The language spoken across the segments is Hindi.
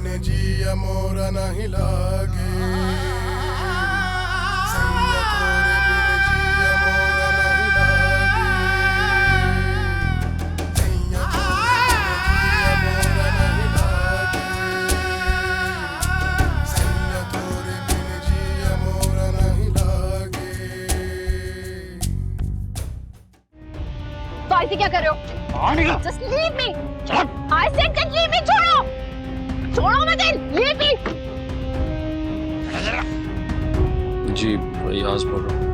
बिन जिया मोरा नहीं लागे सैया तोरे बिन जिया मोरा नहीं लागे सैया तोरे बिन जिया मोरा नहीं लागे तो ऐसे क्या कर रहे हो? Just leave me. I said just leave me. छोड़ो मुझे. Leave me. जी रियाज बोल रहा हूँ।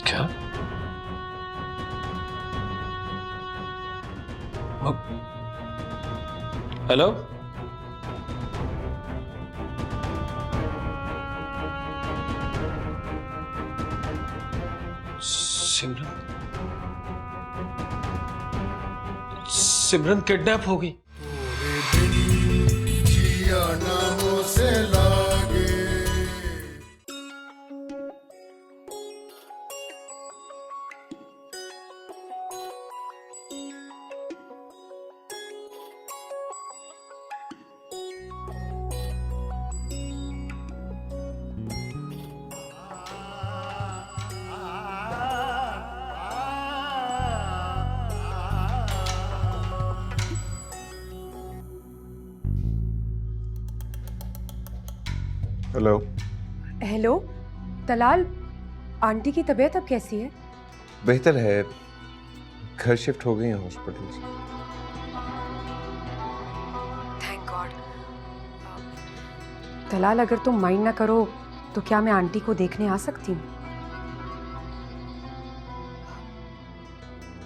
क्या? हेलो? सिमरन सिमरन किडनैप हो गई। जिया नामों से लागे हेलो। हेलो तलाल, आंटी की तबीयत अब कैसी है? बेहतर है, घर शिफ्ट हो गई हैं हॉस्पिटल से। Thank God. तलाल, अगर तुम माइंड ना करो तो क्या मैं आंटी को देखने आ सकती हूँ?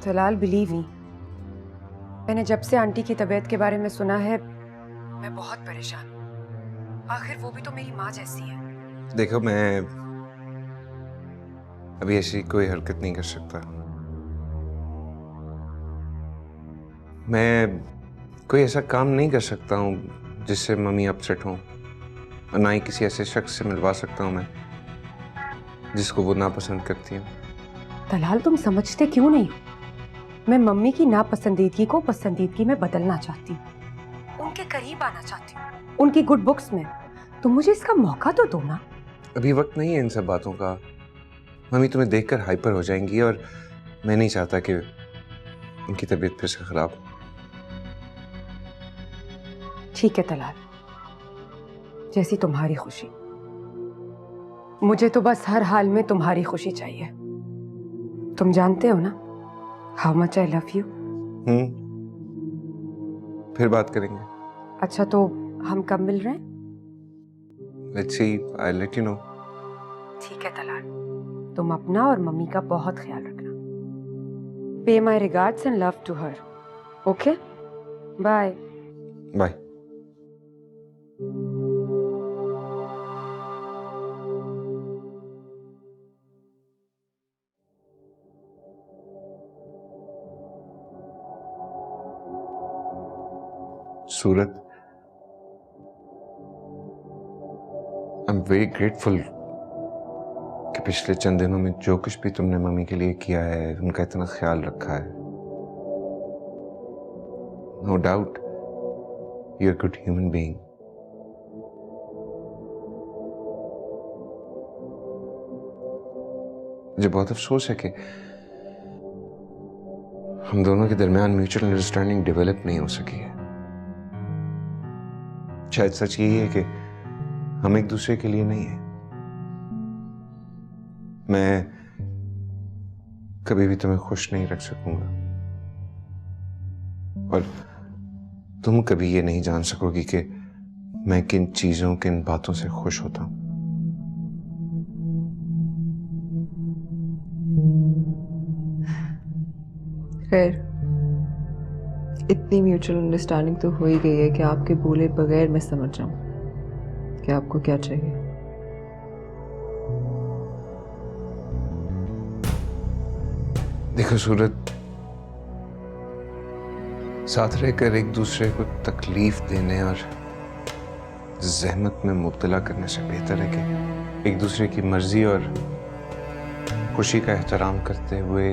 तलाल, बिलीव मी, मैंने जब से आंटी की तबीयत के बारे में सुना है मैं बहुत परेशान हूँ। आखिर वो भी तो मेरी माँ जैसी है। देखो, मैं अभी ऐसी कोई हरकत नहीं कर सकता। मैं कोई ऐसा काम नहीं कर सकता हूँ जिससे मम्मी अपसेट हों, और ना ही किसी ऐसे शख्स से मिलवा सकता हूँ मैं जिसको वो नापसंद करती हैं। तलाल, तुम समझते क्यों नहीं हो? मैं मम्मी की नापसंदीदगी को पसंदीदगी में बदलना चाहती हूँ, उनके करीब आना चाहती हूँ, उनकी गुड बुक्स में। तुम मुझे इसका मौका तो दो ना। अभी वक्त नहीं है इन सब बातों का। मम्मी तुम्हें देखकर हाइपर हो जाएंगी और मैं नहीं चाहता कि उनकी तबीयत फिर से खराब हो। ठीक है तलाल, जैसी तुम्हारी खुशी। मुझे तो बस हर हाल में तुम्हारी खुशी चाहिए। तुम जानते हो ना how much I love you. फिर बात करेंगे। अच्छा, तो हम कब मिल रहे हैं? Let's see, I'll let you know. ठीक है तलाल, तुम अपना और मम्मी का बहुत ख्याल रखना। Pay my regards and love to her. Okay, bye. Bye. Surat, I am very grateful कि पिछले चंद दिनों में जो कुछ भी तुमने मम्मी के लिए किया है, उनका इतना ख्याल रखा है। No doubt you are good human being. मुझे बहुत अफसोस है कि हम दोनों के दरमियान म्यूचुअल अंडरस्टैंडिंग डेवलप नहीं हो सकी है। शायद सच यही है कि हम एक दूसरे के लिए नहीं है। मैं कभी भी तुम्हें खुश नहीं रख सकूंगा और तुम कभी ये नहीं जान सकोगी कि मैं किन चीजों, किन बातों से खुश होता हूं। खैर, इतनी म्यूचुअल अंडरस्टैंडिंग तो हो ही गई है कि आपके बोले बगैर मैं समझ जाऊं कि आपको क्या चाहिए। देखो सूरत, साथ रहकर एक दूसरे को तकलीफ देने और जहमत में मुब्तला करने से बेहतर है कि एक दूसरे की मर्जी और खुशी का एहतराम करते हुए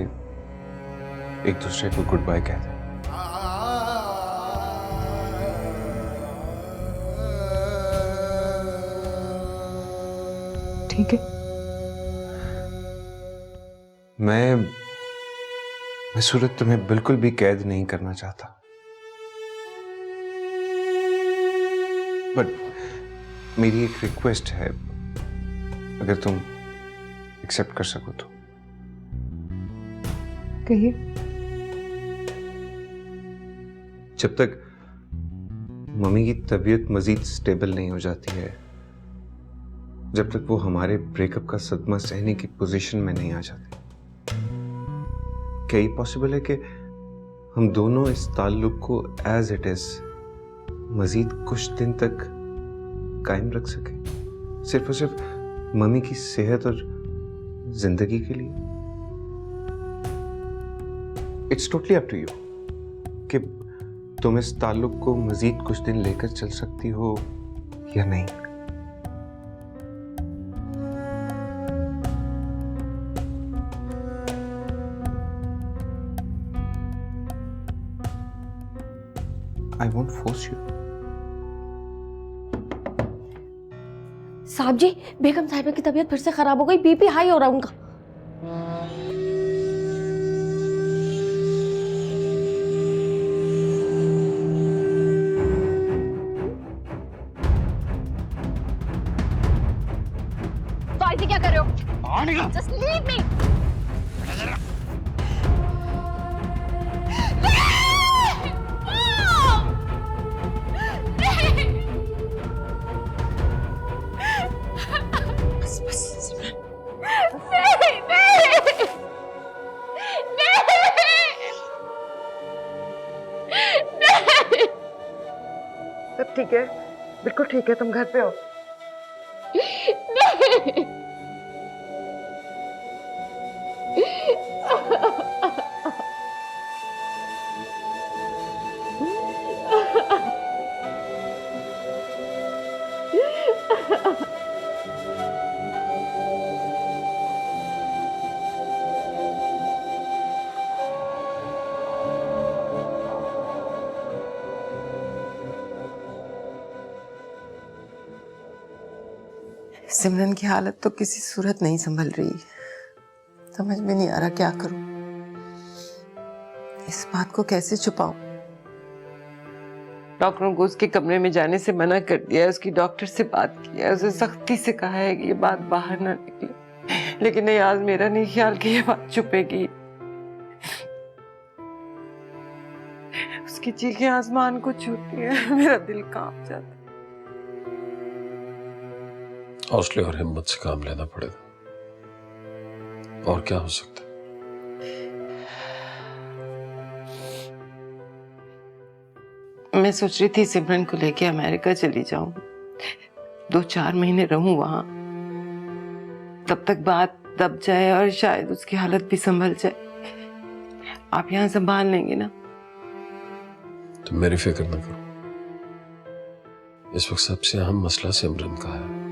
एक दूसरे को गुड बाय कह दें। ठीक है। मैं सूरत तुम्हें बिल्कुल भी कैद नहीं करना चाहता, बट मेरी एक रिक्वेस्ट है, अगर तुम एक्सेप्ट कर सको तो। कहिए। जब तक मम्मी की तबीयत मजीद स्टेबल नहीं हो जाती है, जब तक वो हमारे ब्रेकअप का सदमा सहने की पोजीशन में नहीं आ जाती, क्या ये पॉसिबल है कि हम दोनों इस ताल्लुक को एज इट इज मजीद कुछ दिन तक कायम रख सकें, सिर्फ और सिर्फ मम्मी की सेहत और जिंदगी के लिए? It's totally up to you कि तुम इस ताल्लुक को मजीद कुछ दिन लेकर चल सकती हो या नहीं। I won't force you. साहब जी, बेगम साहिबा की तबीयत फिर से खराब हो गई, बीपी हाई हो रहा है उनका। तो ऐसे क्या कर रहे हो? Just leave me. सब ठीक है, बिल्कुल ठीक है, तुम घर पे हो। सिमरन की हालत तो किसी सूरत नहीं संभल रही, समझ में नहीं आ रहा क्या करूं, इस बात को कैसे छुपाऊं। डॉक्टरों को उसके कमरे में जाने से मना कर दिया है, उसकी डॉक्टर से बात की है, उसे सख्ती से कहा है कि ये बात बाहर ना निकले, लेकिन नहीं, आज मेरा नहीं ख्याल कि ये बात छुपेगी। उसकी चीखें आसमान को छूती है, मेरा दिल कांप जाता है। हौसले और हिम्मत से काम लेना पड़ेगा, और क्या हो सकता है। मैं सोच रही थी सिमरन को लेके अमेरिका चली जाऊं, 2-4 महीने रहूं वहां, तब तक बात दब जाए और शायद उसकी हालत भी संभल जाए। आप यहां संभाल लेंगे ना? तुम मेरी फिक्र न करो, इस वक्त सबसे अहम मसला सिमरन का है।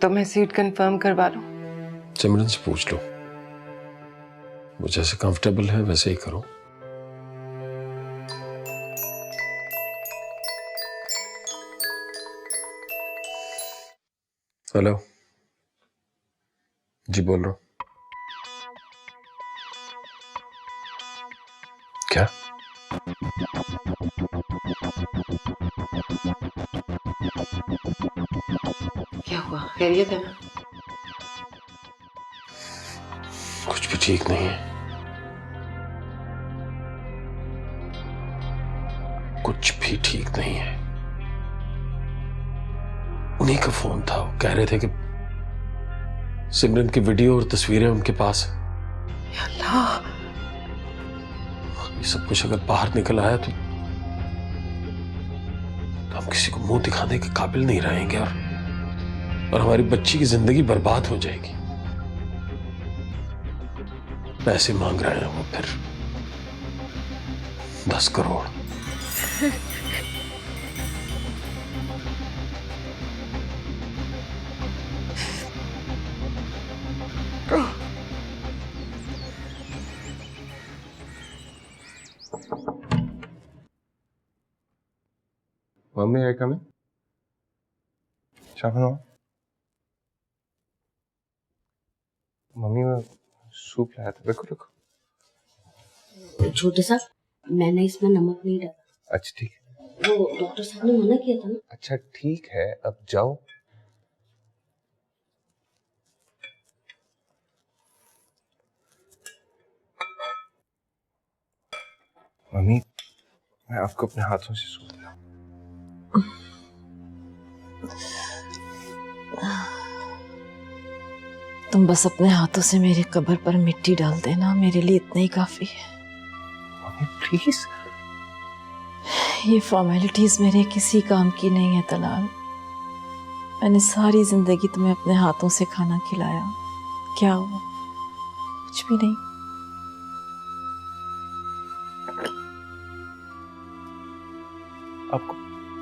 तो मैं सीट कंफर्म करवा लूं? सिमरन से पूछ लो, वो जैसे कंफर्टेबल है वैसे ही करो। हेलो जी, बोल रहा हूं। क्या? क्या हुआ, खैरियत है ना? कुछ भी ठीक नहीं है, कुछ भी ठीक नहीं है। उन्हीं का फोन था, वो कह रहे थे कि सिमरन की वीडियो और तस्वीरें उनके पास है। या अल्लाह, ये सब कुछ अगर बाहर निकल आया तो हम किसी को मुंह दिखाने के काबिल नहीं रहेंगे, और हमारी बच्ची की जिंदगी बर्बाद हो जाएगी। पैसे मांग रहे हैं वो, फिर 10 करोड़। Mummy I coming? शाबाश। मम्मी मैं सूप लाया था, रखो रखो। छोटे साहब, मैंने इसमें नमक नहीं डाला। अच्छा ठीक है। वो डॉक्टर साहब ने मना किया था ना। अच्छा ठीक है, अब जाओ। मम्मी मैं आपको अपने हाथों से सूप लाऊं। तुम बस अपने हाथों से मेरी कब्र पर मिट्टी डाल देना, मेरे लिए इतना ही काफी है। Mummy please. ये फॉर्मेलिटीज मेरे किसी काम की नहीं है तलाल। मैंने सारी जिंदगी तुम्हें अपने हाथों से खाना खिलाया, क्या हुआ? कुछ भी नहीं।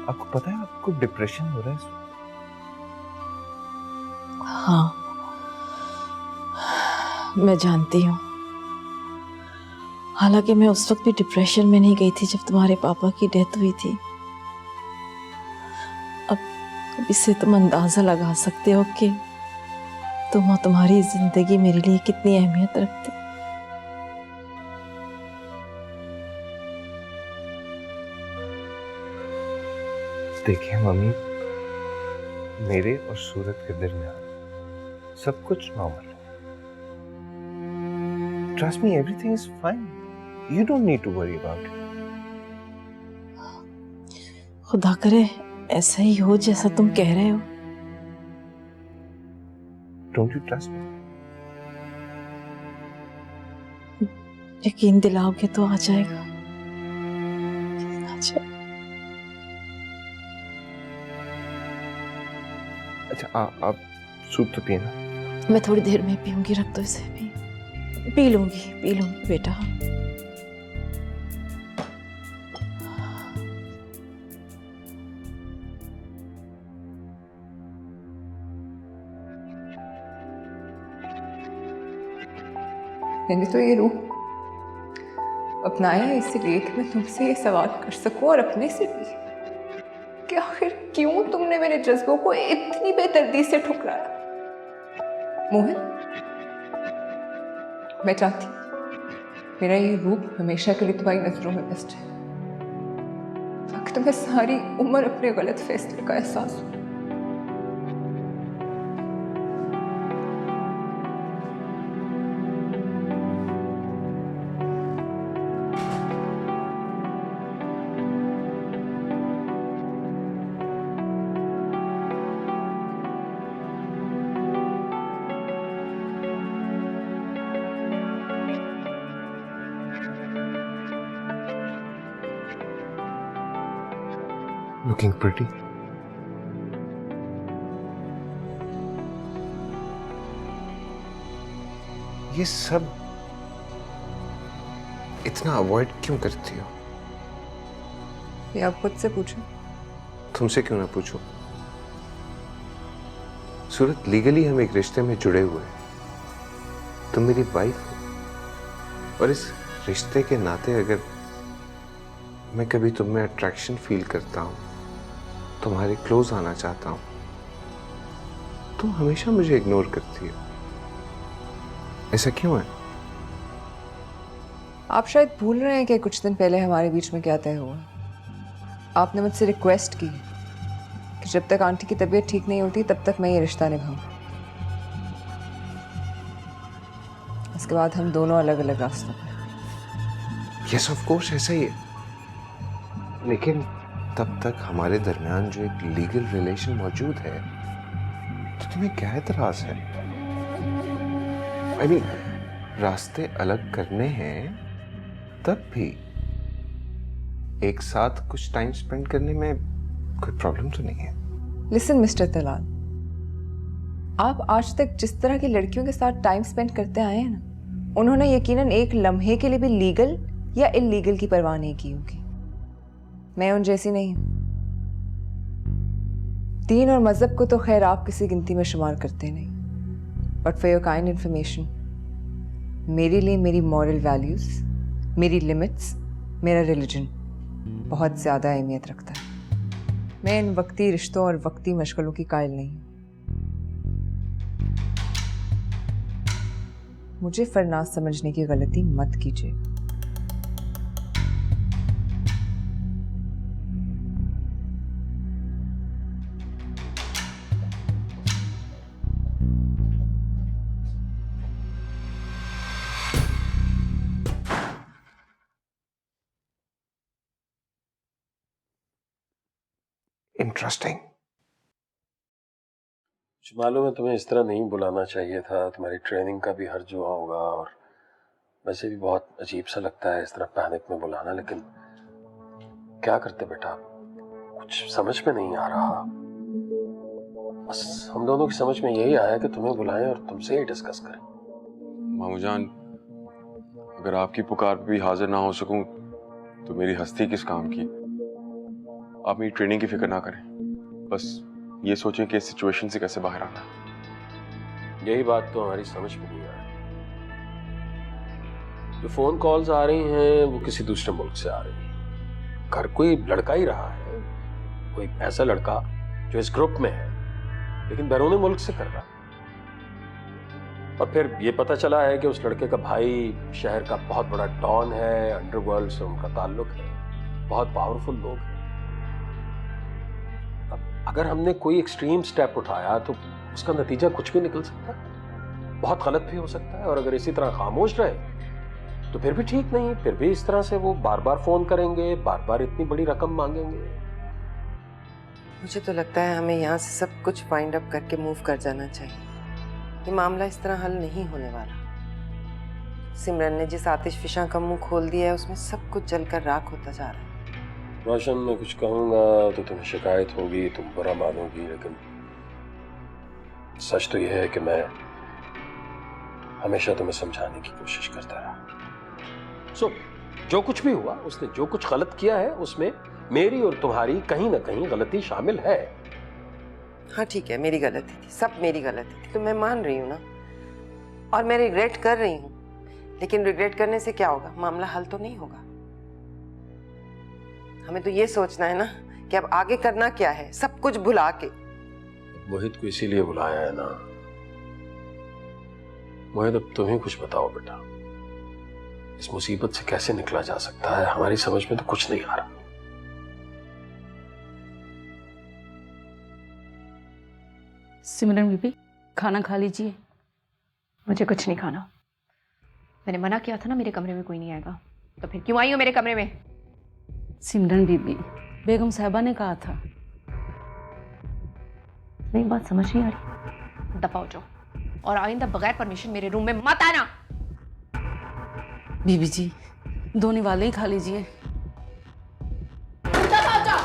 आपको पता है आपको डिप्रेशन हो रहा है? हाँ मैं जानती हूँ। हालांकि मैं उस वक्त भी डिप्रेशन में नहीं गई थी जब तुम्हारे पापा की डेथ हुई थी। अब इससे तुम अंदाजा लगा सकते हो कि तुम और तुम्हारी जिंदगी मेरे लिए कितनी अहमियत रखती। देखिए मम्मी, मेरे और सूरत के दरमियान सब कुछ नॉर्मल है। Trust me, everything is fine. You don't need to worry about it. खुदा करे ऐसा ही हो जैसा तुम कह रहे हो। Don't you trust me? यकीन दिलाओगे तो आ जाएगा। अच्छा आप सूप तो पिए ना। मैं थोड़ी देर में पीऊंगी, रख दो इसे। पी लूंगी बेटा। मैंने तो ये रूप अपनाया है इसलिए कि मैं तुमसे ये सवाल कर सकूं, और अपने से भी कि आखिर क्यों तुमने मेरे जज्बों को इतनी बेदर्दी से ठुकराया। मोहन, मैं चाहती हूं मेरा ये रूप हमेशा के लिए तुम्हारी नजरों में बस जाए, ताकि तुम्हें सारी उम्र अपने गलत फैसले का एहसास हो। Looking pretty. ये सब इतना अवॉइड क्यों करती हो? ये आप खुद से पूछो। तुमसे क्यों ना पूछूं? सूरत, लीगली हम एक रिश्ते में जुड़े हुए हैं। तुम मेरी वाइफ हो, और इस रिश्ते के नाते अगर मैं कभी तुम में अट्रैक्शन फील करता हूं, तुम्हारे क्लोज आना चाहता हूं, तुम हमेशा मुझे इग्नोर करती हो। ऐसा क्यों है? आप शायद भूल रहे हैं कि कुछ दिन पहले हमारे बीच में क्या तय हुआ। आपने मुझसे रिक्वेस्ट की कि जब तक आंटी की तबीयत ठीक नहीं होती तब तक मैं ये रिश्ता निभाऊं। इसके बाद हम दोनों अलग अलग रास्तों पर। यस ऑफ कोर्स ऐसा ही है, लेकिन तब तक हमारे दरमियान जो एक लीगल रिलेशन मौजूद है, तो तुम्हें क्या एतराज है? I mean, रास्ते अलग करने हैं तब भी एक साथ कुछ टाइम स्पेंड करने में कोई प्रॉब्लम तो नहीं है। लिसन मिस्टर तलाल, आप आज तक जिस तरह की लड़कियों के साथ टाइम स्पेंड करते आए हैं ना, उन्होंने यकीनन एक लम्हे के लिए भी लीगल या इल्लीगल की परवाह नहीं की होगी। मैं उन जैसी नहीं हूं। दीन और मजहब को तो खैर आप किसी गिनती में शुमार करते नहीं, but for your kind information, मेरे लिए मेरी मॉरल वैल्यूज, मेरी लिमिट्स, मेरा रिलीजन बहुत ज्यादा अहमियत रखता है। मैं इन वक्ती रिश्तों और वक्ती मशगलों की कायल नहीं हूं। मुझे फरनाज समझने की गलती मत कीजिए। इंटरेस्टिंग। मालूम है तुम्हें इस तरह नहीं बुलाना चाहिए था, तुम्हारी ट्रेनिंग का भी हर्ज हुआ होगा, और वैसे भी बहुत अजीब सा लगता है इस तरह पैनिक में बुलाना, लेकिन क्या करते बेटा, कुछ समझ में नहीं आ रहा। बस हम दोनों की समझ में यही आया कि तुम्हें बुलाएं और तुमसे ही डिस्कस करें। मामू जान, अगर आपकी पुकार पे भी हाजिर ना हो सकूं तो मेरी हस्ती किस काम की। आप मेरी ट्रेनिंग की फिक्र ना करें, बस ये सोचें कि इस सिचुएशन से कैसे बाहर आना। यही बात तो हमारी समझ में नहीं आ रही। जो फोन कॉल्स आ रही हैं वो किसी दूसरे मुल्क से आ रही हैं। घर कोई लड़का ही रहा है, कोई ऐसा लड़का जो इस ग्रुप में है लेकिन बैरूनी मुल्क से कर रहा है। और फिर ये पता चला है कि उस लड़के का भाई शहर का बहुत बड़ा डॉन है, अंडरवर्ल्ड से उनका ताल्लुक है, बहुत पावरफुल लोग हैं। अब अगर हमने कोई एक्सट्रीम स्टेप उठाया तो उसका नतीजा कुछ भी निकल सकता है, बहुत गलत भी हो सकता है। और अगर इसी तरह खामोश रहे तो फिर भी ठीक नहीं, फिर भी इस तरह से वो बार बार फोन करेंगे, बार बार इतनी बड़ी रकम मांगेंगे। मुझे तो लगता है हमें यहाँ से सब कुछ फाइंड अप करके मूव कर जाना चाहिए। ये मामला इस तरह हल नहीं होने वाला। सिमरन ने जिस आतिशफिशा का मुंह खोल दिया है उसमें सब कुछ जलकर राख होता जा रहा है। रोशन, मैं कुछ कहूंगा तो तुम्हें शिकायत होगी, तुम बुरा मानोगी, लेकिन सच तो यह है कि मैं हमेशा तुम्हें समझाने की कोशिश करता रहा। जो कुछ भी हुआ, उसने जो कुछ गलत किया है उसमें मेरी और तुम्हारी कहीं ना कहीं गलती शामिल है। हाँ ठीक है, मेरी गलती थी, सब मेरी गलती थी, तो मैं मान रही हूँ ना, और मैं रिग्रेट कर रही हूँ। लेकिन रिग्रेट करने से क्या होगा, मामला हल तो नहीं होगा। हमें तो ये सोचना है ना कि अब आगे करना क्या है, सब कुछ भुला के। मोहित को इसीलिए बुलाया है ना। मोहित, अब तुम ही कुछ बताओ बेटा, इस मुसीबत से कैसे निकला जा सकता है? हमारी समझ में तो कुछ नहीं आ रहा। सिमरन बीबी, खाना खा लीजिए। मुझे कुछ नहीं खाना। मैंने मना किया था ना, मेरे कमरे में कोई नहीं आएगा, तो फिर क्यों आई हो मेरे कमरे में? सिमरन बीबी, बेगम साहबा ने कहा था। नहीं, बात समझ नहीं आ रही। दफा हो जाओ और आइंदा बगैर परमिशन मेरे रूम में मत आना। बीबी जी, धोने वाले ही खा लीजिए। दफा हो जाओ।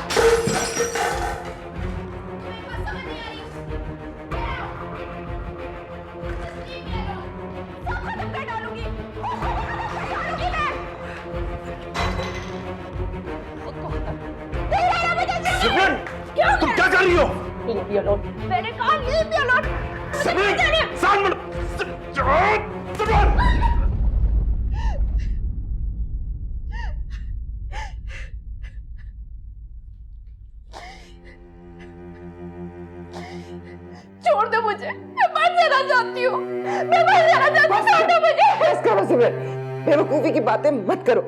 तुम क्या कर रही हो? मैंने कहा लीव मी अलोन। छोड़ दो मुझे, मैं मर जाना चाहती हूँ, मैं मर जाना चाहती हूँ, छोड़ दो मुझे। बस करो सिमरन, बेवकूफी की बातें मत करो।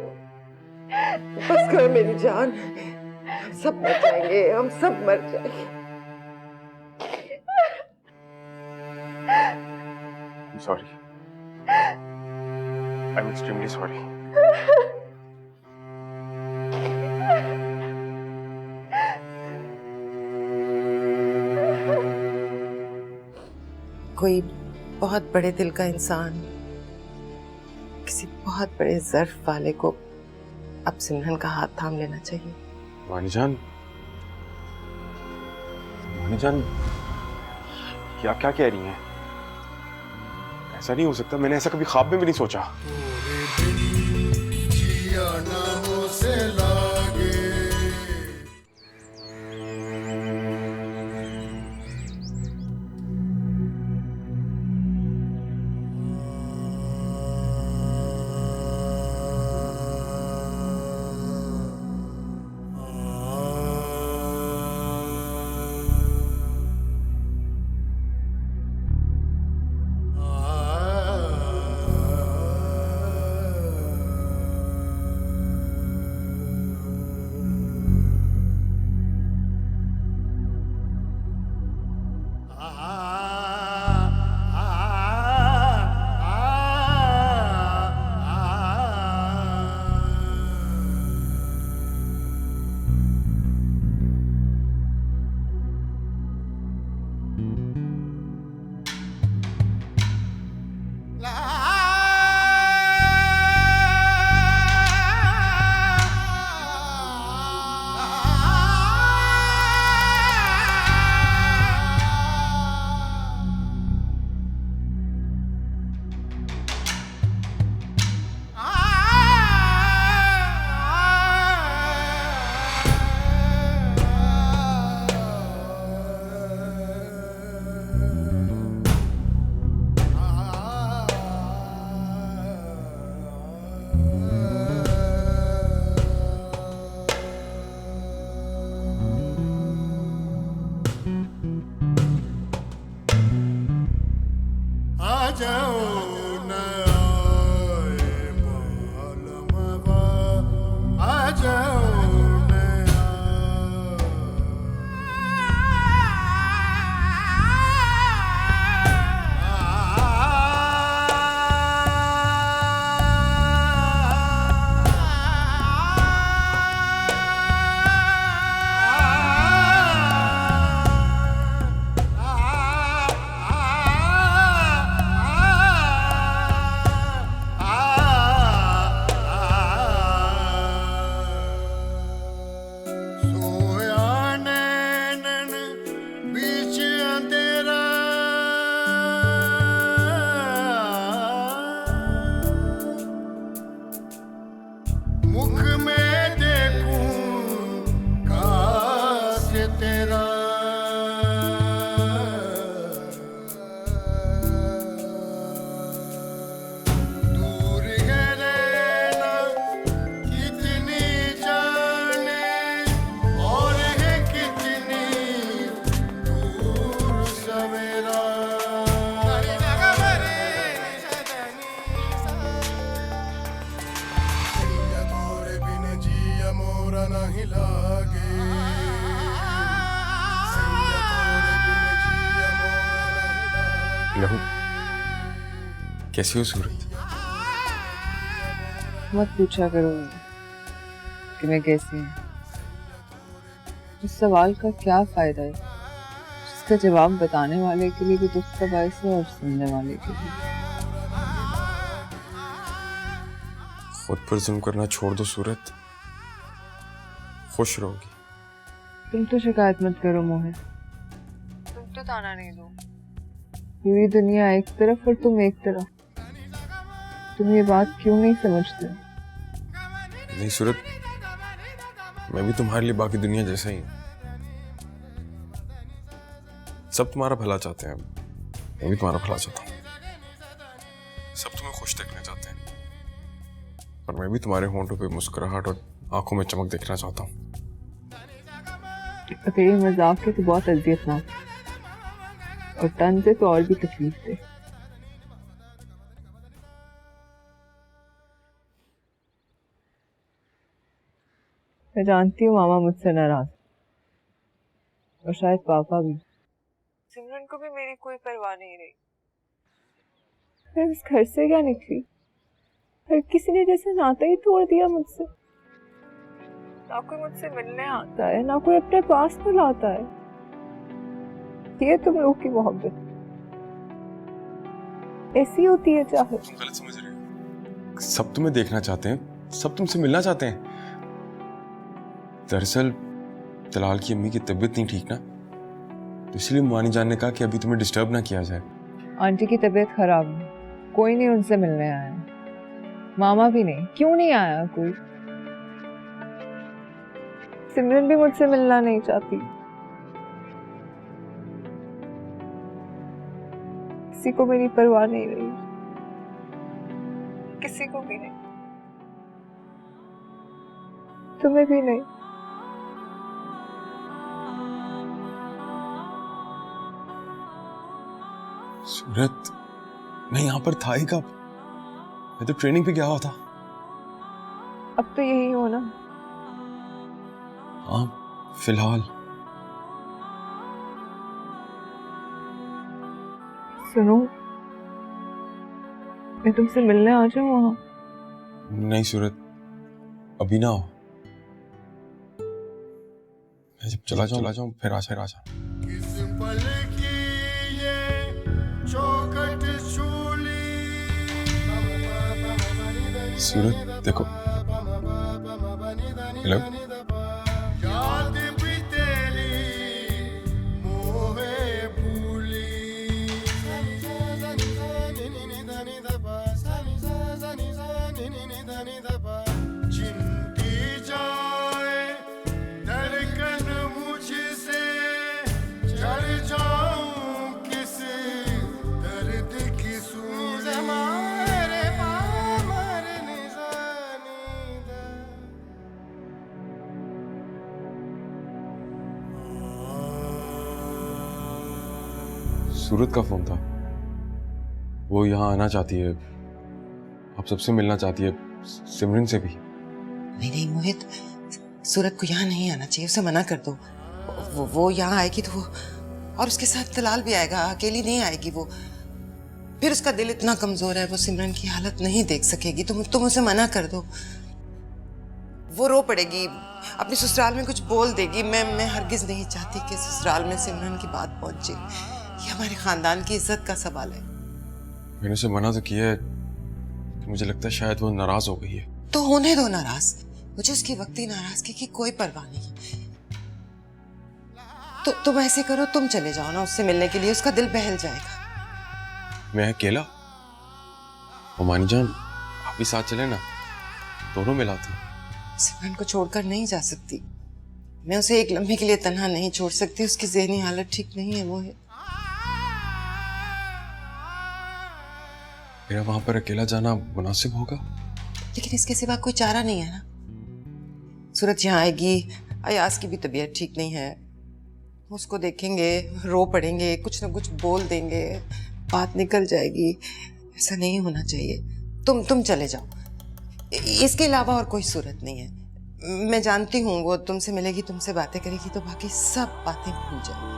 बस करो मेरी जान, हम सब मर जाएंगे, हम सब मर जाएंगे। I'm sorry. I'm extremely sorry. कोई बहुत बड़े दिल का इंसान किसी बहुत बड़े ज़र्फ वाले को अब सिमरन का हाथ थाम लेना चाहिए। वानीजान, क्या क्या कह रही हैं? ऐसा नहीं हो सकता, मैंने ऐसा कभी ख्वाब में भी नहीं सोचा। जिया नामों से लागे। मुख में देखूं काश तेरा दूर है रहना कितनी जाने और है कितनी दूर सवेरा सैया तोरे बिन जिया मोरा नहीं लागे सैया तोरे बिन जिया मोरा नहीं लागे लहू, कैसी हो सूरत? मत पूछा करो कि मैं कैसी हूँ। इस सवाल का क्या फायदा है जिसका जवाब बताने वाले के लिए भी दुख का बायस है और सुनने वाले के लिए। खुद पर जुल्म करना छोड़ दो सूरत, खुश रहोगी। तुम तो शिकायत मत करो मोहित, तुम तो ताना नहीं दो। पूरी दुनिया एक तरफ और तुम एक तरफ। तुम ये बात क्यों नहीं समझते? नहीं सूरत, मैं भी तुम्हारे लिए बाकी दुनिया जैसा ही हूँ। सब तुम्हारा भला चाहते हैं, मैं भी तुम्हारा भला चाहता हूँ। सब तुम्हें खुश देखना चाहते हैं, पर मैं भी तुम्हारे होंठों पे मुस्कुराहट और आंखों में चमक देखना चाहता हूँ। तेरे मजाक के तो बहुत अजियतनाक और तन से तो और भी तकलीफ थे। मैं जानती हूँ मामा मुझसे नाराज और शायद पापा भी। सिमरन को भी मेरी कोई परवाह नहीं रही। मैं इस घर से क्या निकली, हर किसी ने जैसे नाता ही तोड़ दिया मुझसे। ना कोई मुझसे मिलने आता है, ना कोई अपने पास बुलाता है। ये तुम लोग की मोहब्बत ऐसी होती है चाहत? तुम गलत समझ रही हो। सब तुम्हें देखना चाहते हैं, सब तुमसे मिलना चाहते हैं। दरअसल तलाल की अम्मी की तबीयत नहीं ठीक ना, तो इसलिए मानी जान ने कहा कि अभी तुम्हें डिस्टर्ब ना किया जाए। आंटी की तबीयत खराब है, कोई नहीं उनसे मिलने आया। मामा भी नहीं। क्यों नहीं आया कोई? सिमरन भी मुझसे मिलना नहीं चाहती। किसी को मेरी परवाह नहीं रही, किसी को भी नहीं, तुम्हें भी नहीं। सूरत, मैं यहाँ पर था ही कब? मैं तो ट्रेनिंग पे गया हुआ था। अब तो यही हो ना। हाँ, फिलहाल। सुनो, मैं तुमसे मिलने आ जाऊँ वहाँ? नहीं सूरत, अभी ना हो। मैं जब चला जाऊँ फिर आ जा। किस पल की ये चौखट छूली सूरत देखो, हेलो, याद भी तेरी मोहे भूली चिंती जाए धड़कन मुझसे, चढ़ जाऊं किस दर्द की सूली सूरत का फोन था। वो यहाँ आना चाहती है, आप सबसे मिलना चाहती है, सिमरन से भी। नहीं मोहित, सूरत को यहाँ नहीं आना चाहिए, उसे मना कर दो। वो यहाँ आएगी तो वो, और उसके साथ तलाल भी आएगा, अकेली नहीं आएगी वो। फिर उसका दिल इतना कमजोर है, वो सिमरन की हालत नहीं देख सकेगी। तुम उसे मना कर दो। वो रो पड़ेगी, अपने ससुराल में कुछ बोल देगी। मैं हरगिज नहीं चाहती कि ससुराल में सिमरन की बात पहुंचे। ये हमारे खानदान की इज्जत का सवाल है। मैंने उसे मना तो किया है, मुझे लगता है शायद वो नाराज हो गई है। तो होने दो नाराज, मुझे उसकी वक्ती नाराजगी की कोई परवाह नहीं। तो तुम ऐसे करो, तुम चले जाओ ना उससे मिलने के लिए, उसका दिल बहल जाएगा। मैं अकेला? मानी जान, आप भी साथ चले ना, दोनों मिलाते हैं। सिमरन को छोड़कर नहीं जा सकती। मैं उसे एक लम्हे के लिए तन्हा नहीं छोड़ सकती। उसकी ज़हनी हालत ठीक नहीं है, वो है। मेरा वहां पर अकेला जाना मुनासिब होगा? लेकिन इसके सिवा कोई चारा नहीं है ना। सूरत यहाँ आएगी, अयाज की भी तबीयत ठीक नहीं है, उसको देखेंगे, रो पड़ेंगे, कुछ ना कुछ बोल देंगे, बात निकल जाएगी। ऐसा नहीं होना चाहिए। तुम चले जाओ, इसके अलावा और कोई सूरत नहीं है। मैं जानती हूँ वो तुमसे मिलेगी, तुमसे बातें करेगी, तो बाकी सब बातें भूल जाएगी।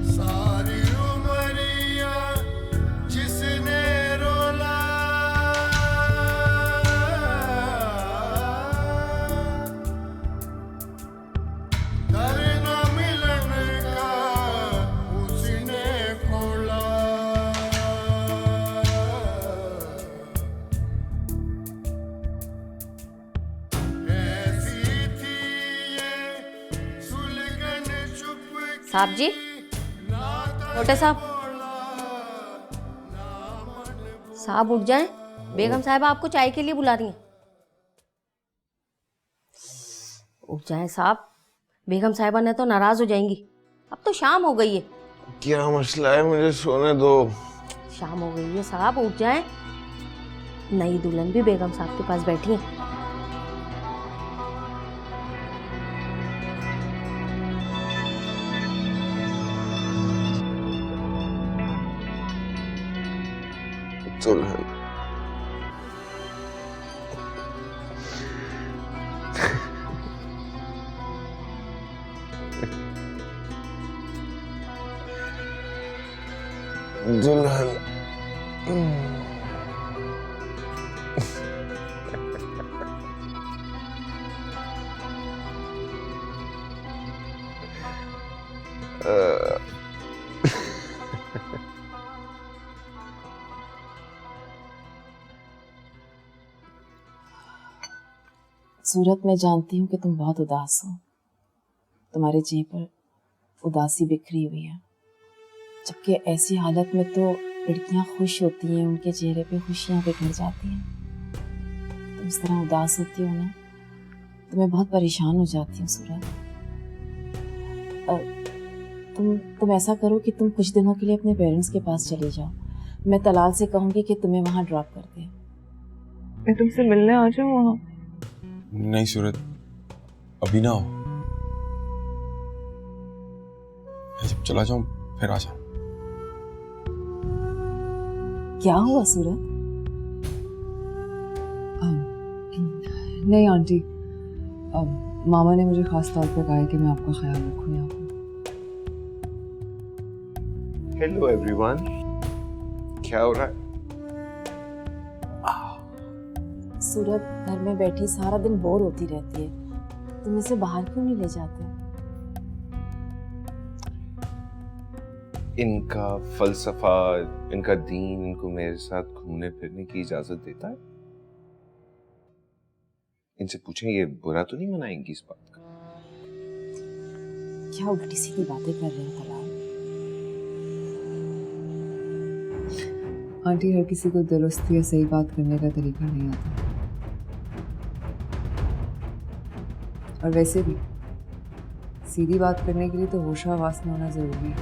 सारी उमरिया जिसने रोला, दर न मिलन का उसने खोला। ऐसी थी ये सुलगन चुप साहब जी, छोटे साहब, साहब उठ जाएं, बेगम साहिबा आपको चाय के लिए बुला रही हैं। उठ जाएं साहब, बेगम साहिबा ने तो नाराज हो जाएंगी। अब तो शाम हो गई है। क्या मसला है, मुझे सोने दो। शाम हो गई है साहब, उठ जाएं। नई दुल्हन भी बेगम साहब के पास बैठी है। दुल्हन, दुल्हन, सूरत, मैं जानती हूँ कि तुम बहुत उदास हो। तुम्हारे चेहरे पर उदासी बिखरी हुई है, जबकि ऐसी हालत में तो लड़कियाँ खुश होती हैं, उनके चेहरे पे खुशियाँ बिखर जाती हैं। तुम इस तरह उदास होती हो ना, तो मैं बहुत परेशान हो जाती हूँ सूरत। तुम ऐसा करो कि तुम कुछ दिनों के लिए अपने पेरेंट्स के पास चले जाओ। मैं तलाल से कहूँगी कि तुम्हें वहाँ ड्रॉप कर दे। मैं तुमसे मिलने आ जाऊँ वहाँ? नहीं सूरत, अभी ना हो। मैं जब चला जाऊं फिर आ जाऊं। क्या हुआ सूरत? नहीं आंटी, मामा ने मुझे खास तौर पे कहा है कि मैं आपका ख्याल रखूं यहाँ पे। हेलो एवरीवन, क्या हो रहा है? सूरत घर में बैठी सारा दिन बोर होती रहती है, तुम इसे बाहर क्यों नहीं ले जाते? इनका फलसफा, इनका दीन इनको मेरे साथ घूमने फिरने की इजाजत देता है। इनसे पूछें, ये बुरा तो नहीं मनाएंगी इस बात का? क्या उल्टी सीधी बातें कर रहे हो तलाल? आंटी, हर किसी को दुरुस्ती या सही बात करने का तरीका नहीं आता, और वैसे भी सीधी बात करने के लिए तो होशा-हवास में होना जरूरी है,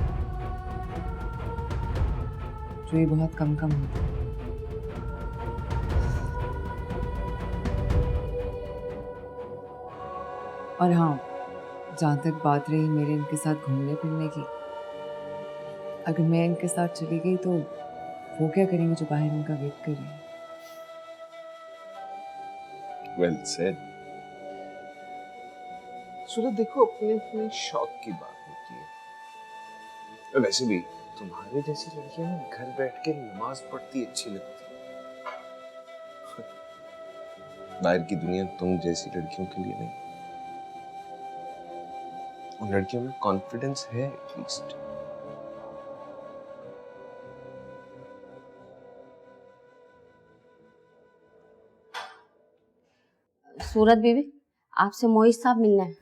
जो ये बहुत कम होता है। और हाँ, जहाँ तक बात रही मेरे इनके साथ घूमने फिरने की, अगर मैं इनके साथ चली गई तो वो क्या करेंगे जो बाहर इनका वेट कर रहे हैं? Well said. सूरत, देखो, अपने अपने शौक की बात होती है। वैसे भी तुम्हारे जैसी लड़कियां ना घर बैठ के नमाज पढ़ती अच्छी लगती है। बाहर की दुनिया तुम जैसी लड़कियों के लिए नहीं। उन लड़कियों में कॉन्फिडेंस है एटलीस्ट। सूरत बीबी, आपसे मोहित साहब मिलना है।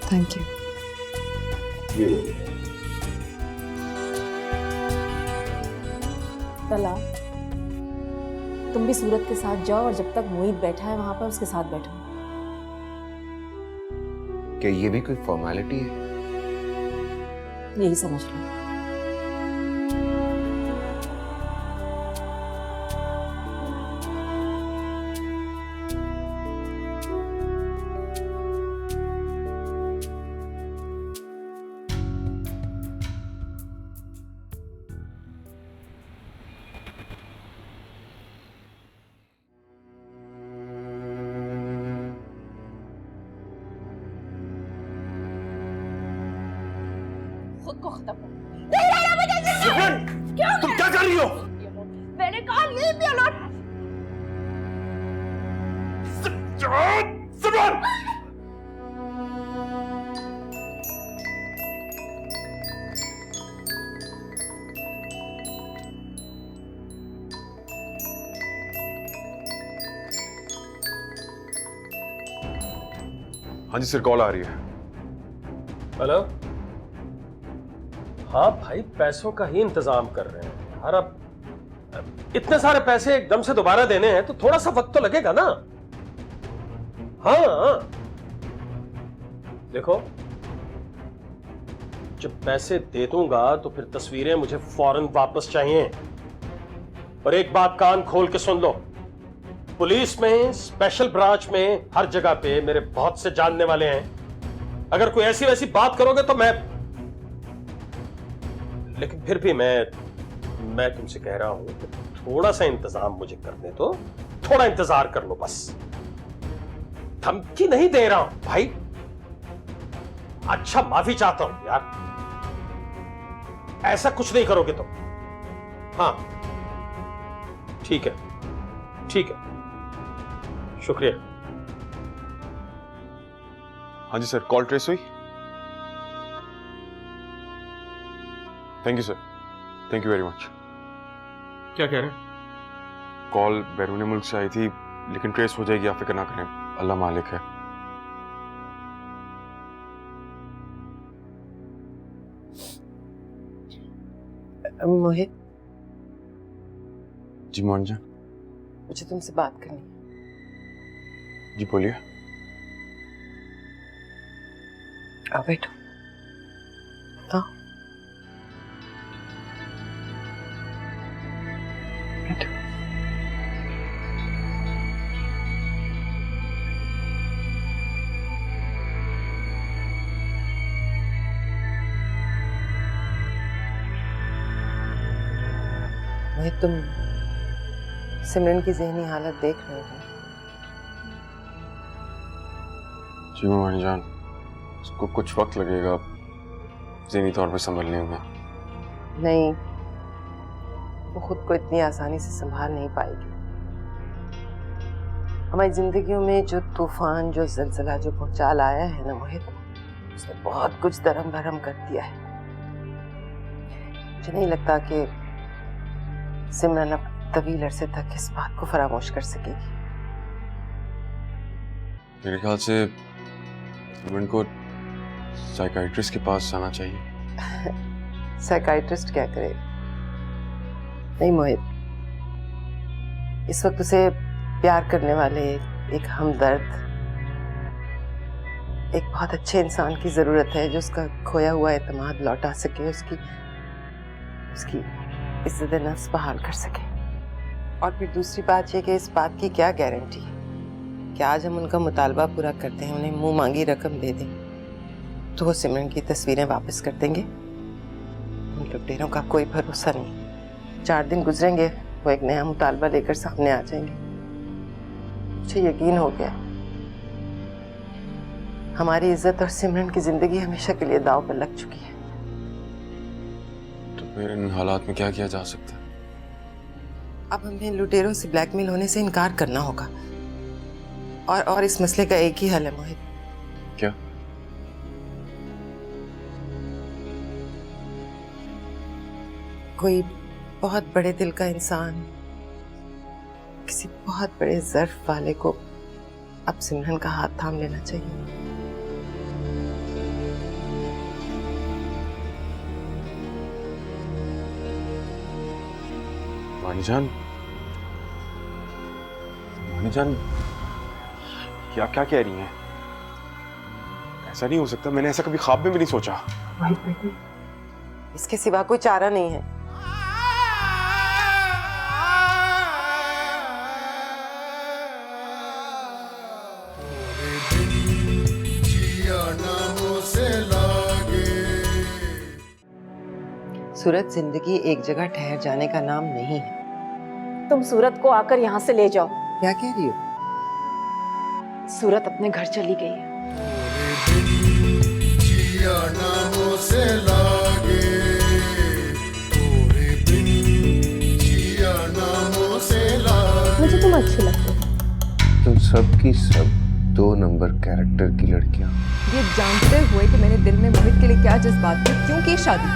Thank you. तला, तुम भी सूरत के साथ जाओ और जब तक मोहित बैठा है वहां पर उसके साथ बैठो। क्या ये भी कोई फॉर्मेलिटी है? यही समझ लो। खुद को खत्म कर। नहीं रहना मुझे जिंदा। क्यों? तुम क्या कर रही हो? मैंने कहा लीव मी अलोन। सिमरन! हाँ जी सर, कॉल आ रही है। हेलो। हाँ भाई, पैसों का ही इंतजाम कर रहे हैं यार। अब इतने सारे पैसे एकदम से दोबारा देने हैं तो थोड़ा सा वक्त तो लगेगा ना। हाँ देखो, जब पैसे दे दूंगा तो फिर तस्वीरें मुझे फौरन वापस चाहिए। और एक बात कान खोल के सुन लो, पुलिस में, स्पेशल ब्रांच में, हर जगह पे मेरे बहुत से जानने वाले हैं। अगर कोई ऐसी वैसी बात करोगे तो मैं, लेकिन फिर भी मैं तुमसे कह रहा हूं कि थोड़ा सा इंतजाम मुझे करने दो। थोड़ा इंतजार कर लो बस। धमकी नहीं दे रहा हूं भाई, अच्छा माफी चाहता हूं यार। ऐसा कुछ नहीं करोगे तुम। हाँ ठीक है, ठीक है, शुक्रिया। हाँ जी सर, कॉल ट्रेस हुई? Thank you sir, thank you very much. क्या कह रहे हैं? कॉल बैरून मुल्क से आई थी, लेकिन ट्रेस हो जाएगी, आप फिक्र ना करें, अल्लाह मालिक है। मोहित, जी मोहन जान। मुझे तुमसे बात करनी है। जी बोलिए। आओ बैठो। आओ बैठो। मोहित, तुम सिमरन की ज़हनी हालत देख रहे हो। जी मोहन जान, उसको कुछ वक्त लगेगा ज़हनी तौर पे संभलने में। नहीं, वो खुद को इतनी आसानी से संभाल नहीं पाएगी। हमारी जिंदगियों में जो तूफान, जो ज़लज़ला, जो भूचाल आया है ना मोहित, उसने बहुत कुछ दरम भरम कर दिया है। मुझे नहीं लगता कि सिमरन अब तवील अरसे तक इस बात को फरामोश कर सकेगी। मेरे ख्याल से सिमरन को साइकाइट्रिस्ट के पास जाना चाहिए। साइकाइट्रिस्ट क्या करे? नहीं मोहित, इस वक्त उसे प्यार करने वाले एक हमदर्द, एक बहुत अच्छे इंसान की जरूरत है जो उसका खोया हुआ एतमाद लौटा सके, उसकी इज्जत नफ्स बहाल कर सके। और फिर दूसरी बात यह कि इस बात की क्या गारंटी कि आज हम उनका मुतालबा पूरा करते हैं, उन्हें मुंह मांगी रकम दे दें तो वो सिमरन की तस्वीरें वापस कर देंगे? उन लुटेरों का कोई भरोसा नहीं। 4 दिन गुजरेंगे, वो एक नया मुतालबा लेकर सामने आ जाएंगे। मुझे यकीन हो गया हमारी इज्जत और सिमरन की जिंदगी हमेशा के लिए दांव पर लग चुकी है। तो फिर इन हालात में क्या किया जा सकता है? अब हमें लुटेरों से ब्लैकमेल होने से इनकार करना होगा। और इस मसले का एक ही हल है मोहित। क्या? कोई बहुत बड़े दिल का इंसान किसी बहुत बड़े ज़र्फ वाले को अब सिमरन का हाथ थाम लेना चाहिए। मानीजान, मानीजान क्या क्या कह रही हैं? ऐसा नहीं हो सकता, मैंने ऐसा कभी ख्वाब में भी नहीं सोचा। इसके सिवा कोई चारा नहीं है। सूरत जिंदगी एक जगह ठहर जाने का नाम नहीं है। तुम सूरत को आकर यहाँ से ले जाओ। क्या कह रही हो? सूरत अपने घर चली गई है। मुझे तुम अच्छी लगती हो। तुम सब की सब 2 नंबर कैरेक्टर की लड़कियां। ये जानते हुए कि मैंने दिल में मोहित के लिए क्या जज्बात थे, क्यों की शादी,